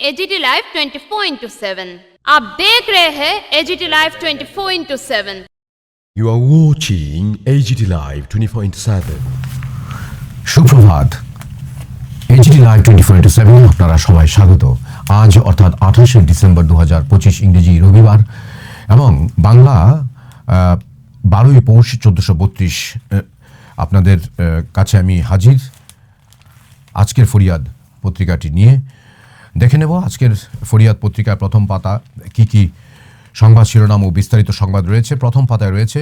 AGT live 24/7। आप देख रहे हैं AGT live 24/7। You are watching AGT Live 24/7. সুপ্রভাত। AGT Live 24/7 আপনারা সবাই স্বাগত। আজ অর্থাৎ 28শে ডিসেম্বর 2025 ইংরেজি রবিবার এবং বাংলা 12ই পৌষ 1432 আপনাদের কাছে আমি হাজির আজকের ফরিয়াদ পত্রিকাটি নিয়ে। দেখে নেব আজকের ফরিয়াদ পত্রিকার প্রথম পাতা কি কি সংবাদ শিরোনাম ও বিস্তারিত সংবাদ রয়েছে। প্রথম পাতায় রয়েছে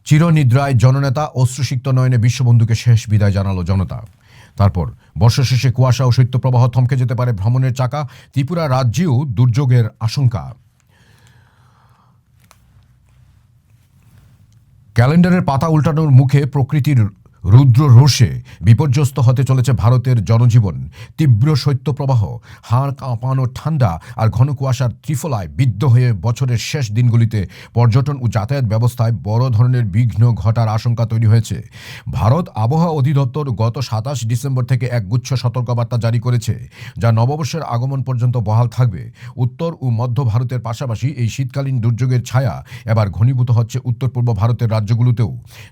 চিরনিদ্রায় জননেতা, অশ্রুসিক্ত নয়নে বিশ্ববন্ধুকে শেষ বিদায় জানালো জনতা। তারপর বর্ষা শেষে কুয়াশা ও শৈত্যপ্রবাহ থমকে যেতে পারে ভ্রমণের চাকা, ত্রিপুরা রাজ্যেও দুর্যোগের আশঙ্কা। ক্যালেন্ডারের পাতা উল্টানোর মুখে প্রকৃতির রুদ্র রোষে বিপর্যস্ত হতে চলেছে ভারতের জনজীবন। তীব্র শৈত্যপ্রবাহ, হাড় কাঁপানো ঠান্ডা আর ঘন কুয়াশার ত্রিফলায় বিদ্ধ হয়ে বছরের শেষ দিনগুলিতে পর্যটন ও যাতায়াত ব্যবস্থায় বড় ধরনের বিঘ্ন ঘটার আশঙ্কা তৈরি হয়েছে। ভারত আবহাওয়া অধিদপ্তর গত 27 ডিসেম্বর থেকে একগুচ্ছ সতর্কবার্তা জারি করেছে, যা নববর্ষের আগমন পর্যন্ত বহাল থাকবে। উত্তর ও মধ্য ভারতের পাশাপাশি এই শীতকালীন দুর্যোগের ছায়া এবার ঘনীভূত হচ্ছে উত্তর পূর্ব ভারতের রাজ্যগুলোতেও,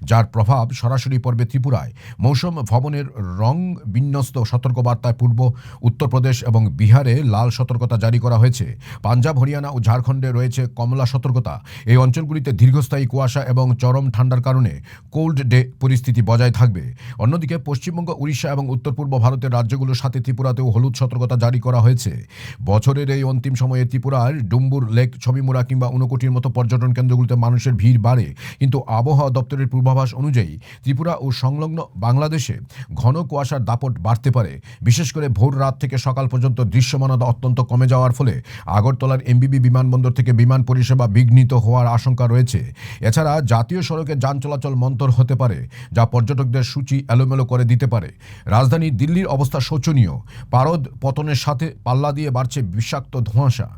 যার প্রভাব সরাসরি পড়বে ত্রিপুরায়। মৌসুম ভবনের রং বিন্যস্ত সতর্কবার্তায় পূর্ব উত্তরপ্রদেশ এবং বিহারে লাল সতর্কতা জারি করা হয়েছে। পাঞ্জাব, হরিয়ানা ও ঝাড়খণ্ডে রয়েছে কমলা সতর্কতা। এই অঞ্চলগুলিতে দীর্ঘস্থায়ী কুয়াশা এবং চরম ঠান্ডার কারণে কোল্ড ডে পরিস্থিতি বজায় থাকবে। অন্যদিকে পশ্চিমবঙ্গ, উড়িষ্যা এবং উত্তর পূর্ব ভারতের রাজ্যগুলোর সাথে ত্রিপুরাতেও হলুদ সতর্কতা জারি করা হয়েছে। বছরের এই অন্তিম সময়ে ত্রিপুরার ডুম্বুর লেক, ছবিমুড়া কিংবা ঊনকোটির মতো পর্যটন কেন্দ্রগুলিতে মানুষের ভিড় বাড়ে, কিন্তু আবহাওয়া দপ্তরের পূর্বাভাস অনুযায়ী ত্রিপুরা ও সংলগ্ন বাংলাদেশে ঘন কুয়াশার দাপট বাড়তে পারে। বিশেষ করে ভোর রাত থেকে সকাল পর্যন্ত দৃশ্যমানতা অত্যন্ত কমে যাওয়ার ফলে আগরতলার এমবিবি বিমানবন্দর থেকে বিমান পরিষেবা বিঘ্নিত হওয়ার আশঙ্কা রয়েছে। এছাড়া জাতীয় সড়কে যান চলাচল মন্তর হতে পারে, যা পর্যটকদের সূচি এলোমেলো করে দিতে পারে। রাজধানী দিল্লির অবস্থা শোচনীয়। পারদ পতনের সাথে পাল্লা দিয়ে বাড়ছে বিষাক্ত ধোঁয়াশা।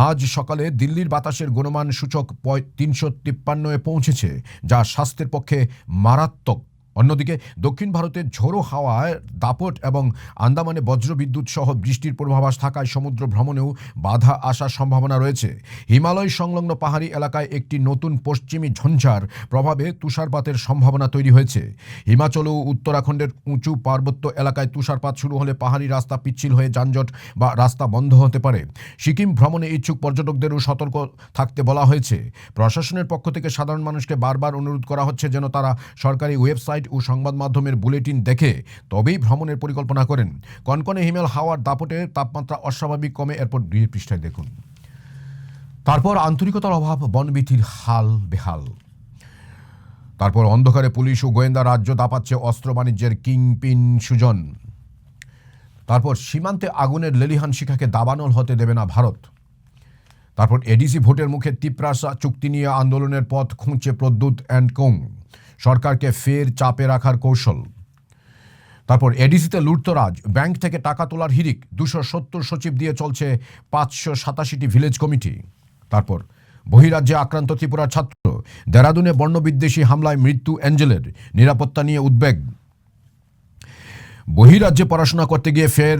আজ সকালে দিল্লির বাতাসের গুণমান সূচক 353-এ পৌঁছেছে, যা স্বাস্থ্যের পক্ষে মারাত্মক। অন্যদিকে দক্ষিণ ভারতের ঝোড়ো হাওয়ার দাপট এবং আন্দামানে বজ্রবিদ্যুৎ সহ বৃষ্টির পূর্বাভাস থাকায় সমুদ্র ভ্রমণেও বাধা আসার সম্ভাবনা রয়েছে। হিমালয় সংলগ্ন পাহাড়ি এলাকায় একটি নতুন পশ্চিমী ঝঞ্ঝার প্রভাবে তুষারপাতের সম্ভাবনা তৈরি হয়েছে। হিমাচল ও উত্তরাখণ্ডের উঁচু পার্বত্য এলাকায় তুষারপাত শুরু হলে পাহাড়ি রাস্তা পিচ্ছিল হয়ে যানজট বা রাস্তা বন্ধ হতে পারে। সিকিম ভ্রমণে ইচ্ছুক পর্যটকদেরও সতর্ক থাকতে বলা হয়েছে। প্রশাসনের পক্ষ থেকে সাধারণ মানুষকে বারবার অনুরোধ করা হচ্ছে যেন তারা সরকারি ওয়েবসাইট ও সংবাদ মাধ্যমের বুলেটিন দেখে তবেই ভ্রমণের পরিকল্পনা করেন। কনকনে হিমেল হাওয়ার দাপটে তাপমাত্রা অস্বাভাবিক কমে, এরপর 2 পৃষ্ঠায় দেখুন। তারপর আন্তরিকতার অভাব, বনবিথির হাল বেহাল। তারপর অন্ধকারে পুলিশ ও গোয়েন্দা রাজ্য দাপাচ্ছে অস্ত্র বাণিজ্যের কিংপিন সুজন। তারপর সীমান্তে আগুনের লেলিহান শিখাকে দাবানল হতে দেবে না ভারত। তারপর এডিসি ভোটের মুখে তিপ্রাসা চুক্তি নিয়ে আন্দোলনের পথ খুঁজছে প্রদ্যুৎ অ্যান্ড কোং, সরকারকে ফের চাপে রাখার কৌশল। তারপর এডিসিতে লুটতরাজ, ব্যাংক থেকে টাকা তোলার হিড়িক, 270 সচিব দিয়ে চলছে 587টি ভিলেজ কমিটি। তারপর বহিরাজ্যে আক্রান্ত ত্রিপুরার ছাত্র, দেরাদুনে বর্ণবিদ্বেষী হামলায় মৃত্যু অ্যাঞ্জেলের, নিরাপত্তা নিয়ে উদ্বেগ। বহিরাজ্যে পড়াশোনা করতে গিয়ে ফের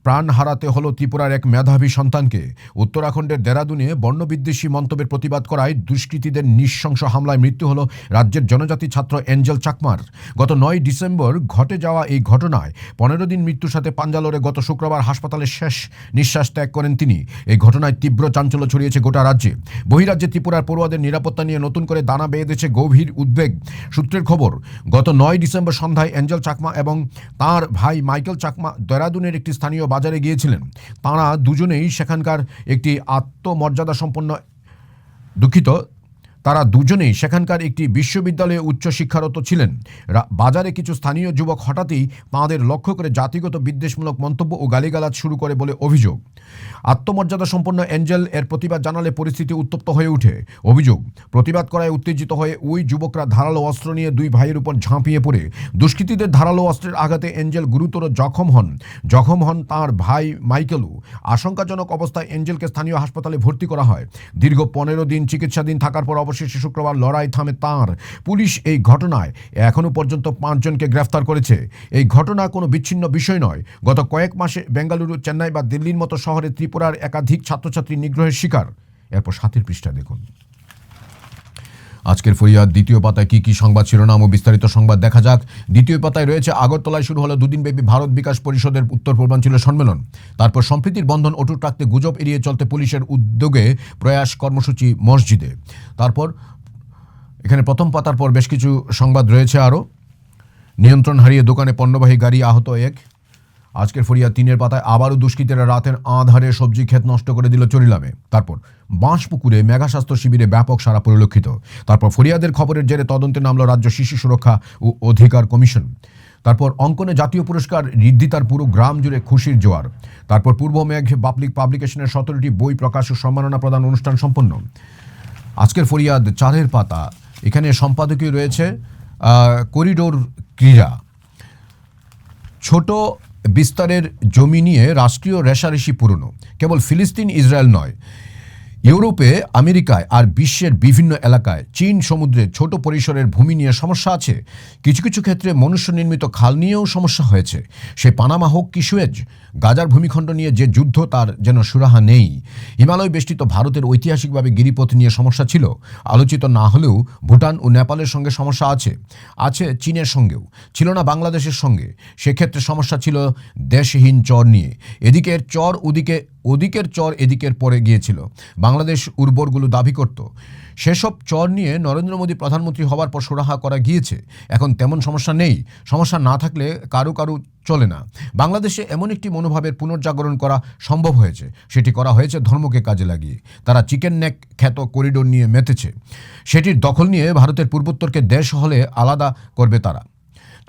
প্রাণ হারাতে হলো ত্রিপুরার এক মেধাবী সন্তানকে। উত্তরাখণ্ডের দেরাদুনে বর্ণবিদ্বেষী মন্তব্যের প্রতিবাদ করায় দুষ্কৃতীদের নৃশংস হামলায় মৃত্যু হলো রাজ্যের জনজাতি ছাত্র অ্যাঞ্জেল চাকমার। গত 9 ডিসেম্বর ঘটে যাওয়া এই ঘটনায় 15 দিন মৃত্যুর সাথে পাঞ্জালোরে গত শুক্রবার হাসপাতালে শেষ নিঃশ্বাস ত্যাগ করেন তিনি। এই ঘটনায় তীব্র চাঞ্চল্য ছড়িয়েছে গোটা রাজ্যে। বহিরাজ্যে ত্রিপুরার পড়ুয়াদের নিরাপত্তা নিয়ে নতুন করে দানা বেঁধেছে গভীর উদ্বেগ। সূত্রের খবর, গত 9 ডিসেম্বর সন্ধ্যায় অ্যাঞ্জেল চাকমা এবং তাঁর ভাই মাইকেল চাকমা দেরাদুনের একটি স্থানীয় বাজারে গিয়েছিলেন। তাঁরা দুজনেই সেখানকার একটি বিশ্ববিদ্যালয়ে উচ্চশিক্ষারত ছিলেন। বাজারে কিছু স্থানীয় যুবক হঠাৎই তাঁদের লক্ষ্য করে জাতিগত বিদ্বেষমূলক মন্তব্য ও গালিগালাজ শুরু করে বলে অভিযোগ। আত্মমর্যাদা সম্পন্ন অ্যাঞ্জেল এর প্রতিবাদ জানালে পরিস্থিতি উত্তপ্ত হয়ে ওঠে। অভিযোগ, প্রতিবাদ করায় উত্তেজিত হয়ে ওই যুবকরা ধারালো অস্ত্র নিয়ে 2 ভাইয়ের উপর ঝাঁপিয়ে পড়ে দুষ্কৃতীদের ধারালো অস্ত্রের আঘাতে অ্যাঞ্জেল গুরুতর জখম হন তাঁর ভাই মাইকেলও। আশঙ্কাজনক অবস্থায় অ্যাঞ্জেলকে স্থানীয় হাসপাতালে ভর্তি করা হয়। দীর্ঘ 15 দিন চিকিৎসাধীন থাকার পর অবশেষে শুক্রবার লড়াই থামে তাঁর। পুলিশ এই ঘটনায় এখনও পর্যন্ত 5 জনকে গ্রেফতার করেছে। এই ঘটনা কোনো বিচ্ছিন্ন বিষয় নয়। গত কয়েক মাসে বেঙ্গালুরু, চেন্নাই বা দিল্লির মতো শহরে ত্রিপুরার একাধিক ছাত্রছাত্রী নিগ্রহের শিকার। এরপর 7 পৃষ্ঠা দেখুন। আজকের ফরিয়াদ দ্বিতীয় পাতায় কি কি সংবাদ শিরোনাম ও বিস্তারিত সংবাদ দেখা যাক। দ্বিতীয় পাতায় রয়েছে আগরতলায় শুরু হলো দুদিনব্যাপী ভারত বিকাশ পরিষদের উত্তর পূর্বাঞ্চল সম্মেলন। তারপর সম্প্রীতির বন্ধন অটুট রাখতে গুজব এড়িয়ে চলতে পুলিশের উদ্যোগে প্রয়াস কর্মসূচি মসজিদে। তারপর এখানে প্রথম পাতার পর বেশ কিছু সংবাদ রয়েছে আরও। নিয়ন্ত্রণ হারিয়ে দোকানে পণ্যবাহী গাড়ি, আহত 1। আজকের ফরিয়াদ 3 পাতায় আবারও দুষ্কৃতীরা রাতের আঁধারে সবজি ক্ষেত নষ্ট করে দিল চরিলামে। তারপর বাঁশপুকুরে মেগা স্বাস্থ্য শিবিরে ব্যাপক সাড়া পরিলক্ষিত। তারপর ফরিয়াদের খবরের জেরে তদন্তে নামল রাজ্য শিশু সুরক্ষা ও অধিকার কমিশন। তারপর অঙ্কনে জাতীয় পুরস্কার ঋদ্ধিতার পুরো গ্রাম জুড়ে খুশির জোয়ার। তারপর পূর্ব মেঘ পাবলিকেশনের 17টি বই প্রকাশ ও সম্মাননা প্রদান অনুষ্ঠান সম্পন্ন। আজকের ফরিয়াদ 4 পাতা, এখানে সম্পাদকীয় রয়েছে করিডোর ক্রীড়া। ছোট বিস্তারের জমি নিয়ে রাষ্ট্রীয় রেষারেষি পুরনো। কেবল ফিলিস্তিন ইসরায়েল নয়, ইউরোপে, আমেরিকায় আর বিশ্বের বিভিন্ন এলাকায় চীন সমুদ্রে ছোট পরিসরের ভূমি নিয়ে সমস্যা আছে। কিছু কিছু ক্ষেত্রে মনুষ্য নির্মিত খাল নিয়েও সমস্যা হয়েছে। সে পানামা হোক কি সুয়েজ, গাজার ভূমিখণ্ড নিয়ে যে যুদ্ধ তার যেন সুরাহা নেই। হিমালয় বেষ্টিত ভারতের ঐতিহাসিকভাবে গিরিপথ নিয়ে সমস্যা ছিল, আলোচিত না হলেও ভুটান ও নেপালের সঙ্গে সমস্যা আছে চীনের সঙ্গেও, ছিল না বাংলাদেশের সঙ্গে। সেক্ষেত্রে সমস্যা ছিল দেশহীন চর নিয়ে। এদিকের চর ওদিকের চর এদিকের পরে গিয়েছিল। বাংলাদেশ উর্বরগুলো দাবি করত। সেসব চর নিয়ে নরেন্দ্র মোদী প্রধানমন্ত্রী হওয়ার পর সুরাহা করা গিয়েছে। এখন তেমন সমস্যা নেই। সমস্যা না থাকলে কারো চলে না। বাংলাদেশে এমন একটি মনোভাবের পুনর্জাগরণ করা সম্ভব হয়েছে। সেটি করা হয়েছে ধর্মকে কাজে লাগিয়ে। তারা চিকেন নেক খ্যাত করিডোর নিয়ে মেতেছে। সেটির দখল নিয়ে ভারতের পূর্বোত্তরকে দেশ হলে আলাদা করবে তারা।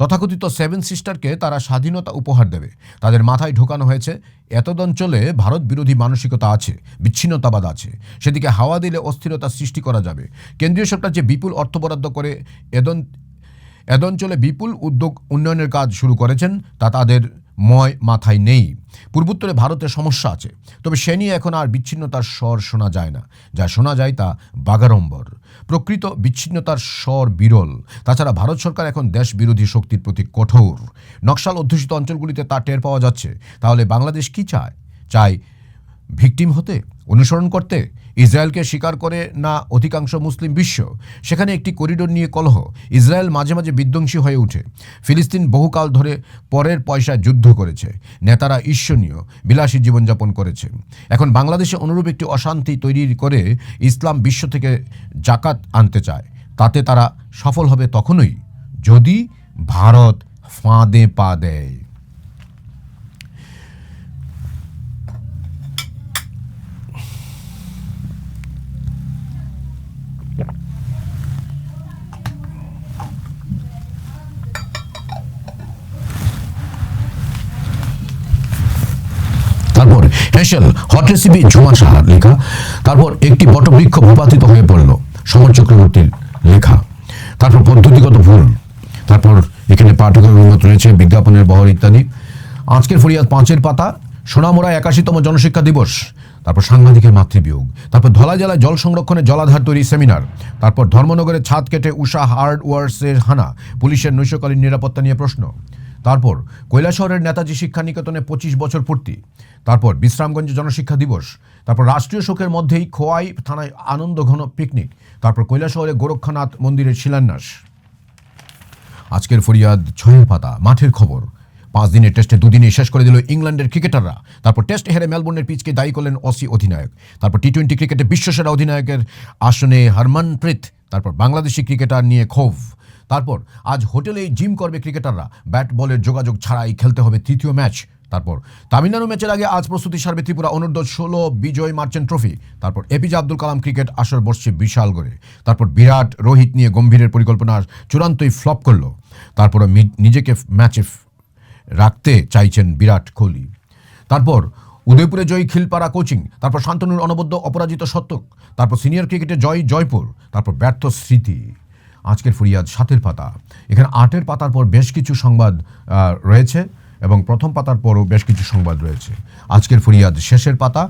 তথাকথিত 7 সিস্টারকে তারা স্বাধীনতা উপহার দেবে। তাদের মাথায় ঢোকানো হয়েছে এতদঞ্চলে ভারত বিরোধী মানসিকতা আছে, বিচ্ছিন্নতাবাদ আছে। সেদিকে হাওয়া দিলে অস্থিরতা সৃষ্টি করা যাবে। কেন্দ্রীয় সরকার যে বিপুল অর্থ বরাদ্দ করে এদঞ্চলে বিপুল উদ্যোগ উন্নয়নের কাজ শুরু করেছেন তা তাদের মাথায় নেই। পূর্বোত্তরে ভারতের সমস্যা আছে, তবে সে নিয়ে এখন আর বিচ্ছিন্নতার স্বর শোনা যায় না। যা শোনা যায় তা বাগাড়ম্বর। প্রকৃত বিচ্ছিন্নতার স্বর বিরল। তাছাড়া ভারত সরকার এখন দেশ বিরোধী শক্তির প্রতি কঠোর। নকশাল অধ্যুষিত অঞ্চলগুলিতে তা টের পাওয়া যাচ্ছে। তাহলে বাংলাদেশ কি চায় ভিকটিম হতে, অনুসরণ করতে? ইসরায়েলকে স্বীকার করে না অধিকাংশ মুসলিম বিশ্ব। সেখানে একটি করিডোর নিয়ে কলহ। ইসরায়েল মাঝে মাঝে বিধ্বংসী হয়ে ওঠে। ফিলিস্তিন বহুকাল ধরে পরের পয়সায় যুদ্ধ করেছে। নেতারা ঈর্ষণীয় বিলাসী জীবনযাপন করেছে। এখন বাংলাদেশে অনুরূপ একটি অশান্তি তৈরি করে ইসলাম বিশ্ব থেকে জাকাত আনতে চায়। তাতে তারা সফল হবে তখনই যদি ভারত ফাঁদে পা দেয়। তারপর হেসেল হট রেসিপি ঝুমা সাহার লেখা। তারপর একটি বটবৃক্ষ ভূপাতিত হয়ে পড়ল, সমর চক্রবর্তীর লেখা। তারপর পদ্ধতিগত ভুল। তারপর এখানে পাঠকের অভিমত রয়েছে, বিজ্ঞাপনের বহর ইত্যাদি। আজকের ফরিয়াদ 5 পাতা, সোনামুড়া 81তম জনশিক্ষা দিবস। তারপর সাংবাদিকের মাতৃবিয়োগ। তারপর ধলাই জেলায় জল সংরক্ষণে জলাধার তৈরি সেমিনার। তারপর ধর্মনগরে ছাদ কেটে উষা হার্ডওয়ার্সের হানা, পুলিশের নৈশকালীন নিরাপত্তা নিয়ে প্রশ্ন। তারপর কৈলাসহরের নেতাজি শিক্ষা নিকেতনে 25 বছর পূর্তি। তারপর বিশ্রামগঞ্জে জনশিক্ষা দিবস। তারপর রাষ্ট্রীয় শোকের মধ্যেই খোয়াই থানায় আনন্দ ঘন পিকনিক। তারপর কৈলাসহরে গোরক্ষনাথ মন্দিরের শিলান্যাস। আজকের ফরিয়াদ 6 পাতা, মাঠের খবর। 5 দিনের টেস্টে 2 দিনে শেষ করে দিল ইংল্যান্ডের ক্রিকেটাররা। তারপর টেস্ট হেরে মেলবোর্নের পিচকে দায়ী করলেন অসি অধিনায়ক। তারপর টি-20 ক্রিকেটে বিশ্বসেরা অধিনায়কের আসনে হরমনপ্রীত। তারপর বাংলাদেশি ক্রিকেটার নিয়ে ক্ষোভ। তারপর আজ হোটেলেই জিম করবে ক্রিকেটাররা। ব্যাট বলের যোগাযোগ ছাড়াই খেলতে হবে 3য় ম্যাচ। তারপর তামিলনাড়ু ম্যাচের আগে আজ প্রস্তুতি সারবে ত্রিপুরা অনূর্ধ্ব 16 বিজয় মার্চেন্ট ট্রফি। তারপর এপিজে আব্দুল কালাম ক্রিকেট আসর বসছে বিশালগড়ে। তারপর বিরাট রোহিত নিয়ে গম্ভীরের পরিকল্পনা চূড়ান্তই ফ্লপ করলো। তারপর নিজেকে ম্যাচে রাখতে চাইছেন বিরাট কোহলি। তারপর উদয়পুরে জয়ী খিলপাড়া কোচিং। তারপর শান্তনুর অনবদ্য অপরাজিত শতক। তারপর সিনিয়র ক্রিকেটে জয়পুর। তারপর ব্যর্থ স্মৃতি। আজকের ফরিয়াদ 7 পাতা। এখানে 8 পাতার পর বেশ কিছু সংবাদ রয়েছে এবং প্রথম পাতার পরও বেশ কিছু সংবাদ রয়েছে। আজকের ফরিয়াদ শেষের পাতা।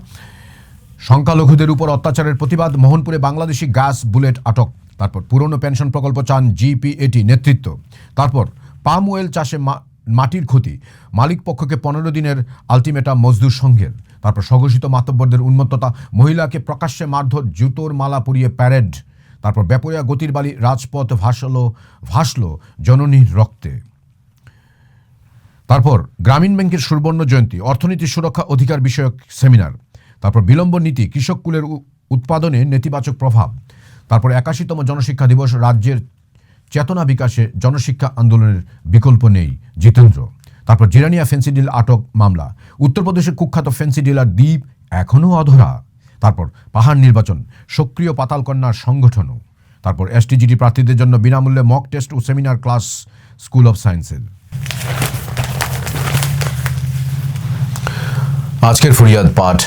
সংখ্যালঘুদের উপর অত্যাচারের প্রতিবাদ, মোহনপুরে বাংলাদেশি গ্যাস বুলেট আটক। তারপর পুরনো পেনশন প্রকল্প চান জিপিএটি নেতৃত্ব। তারপর পাম অয়েল চাষে মাটির ক্ষতি, মালিক পক্ষকে 15 দিনের আলটিমেটাম মজদুর সংঘের। তারপর স্বঘোষিত মাতব্বরদের উন্মত্ততা, মহিলাকে প্রকাশ্যে মারধর, জুতোর মালা পরিয়ে প্যারেড। তারপর ব্যাপরিয়া গতির বালি, রাজপথ ভাসল জননীর রক্তে। তারপর গ্রামীণ ব্যাংকের সুবর্ণ জয়ন্তী, অর্থনীতি সুরক্ষা অধিকার বিষয়ক সেমিনার। তারপর বিলম্ব নীতি, কৃষক কুলের উৎপাদনে নেতিবাচক প্রভাব। তারপর 81তম জনশিক্ষা দিবস, রাজ্যের চেতনা বিকাশে জনশিক্ষা আন্দোলনের বিকল্প নেই, জিতেন্দ্র। তারপর জিরানিয়া ফেন্সি ডিল আটক মামলা, উত্তরপ্রদেশের কুখ্যাত ফেন্সি ডিলার দ্বীপ এখনও অধরা। তারপর পাহাড় নির্বাচন, সক্রিয় পাতালকন্যার সংগঠনও। তারপর এসটিজিটি প্রার্থীদের জন্য বিনামূল্যে মক টেস্ট ও সেমিনার ক্লাস স্কুল অফ সায়েন্সের। আজকের ফরিয়াদ পাঠ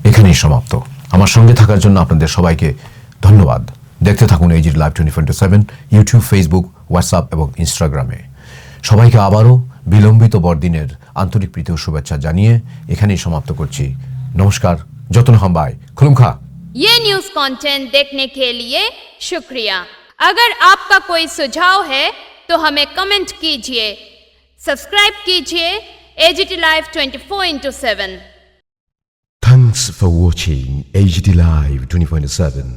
এখানেই সমাপ্ত। আমার সঙ্গে থাকার জন্য আপনাদের সবাইকে ধন্যবাদ। দেখতে থাকুন AGT live 24/7 YouTube, Facebook, WhatsApp এবং ইনস্টাগ্রামে। সবাইকে আবারও বিলম্বিত বড়দিনের আন্তরিক প্রীতি ও শুভেচ্ছা জানিয়ে এখানেই সমাপ্ত করছি। নমস্কার, যতন হামবাই, খুলুমখা। ये न्यूज कंटेंट देखने के लिए शुक्रिया। अगर आपका कोई सुझाव है तो हमें कमेंट कीजिए, सब्सक्राइब कीजिए AGT live 24/7। Thanks for watching AGT Live 24/7.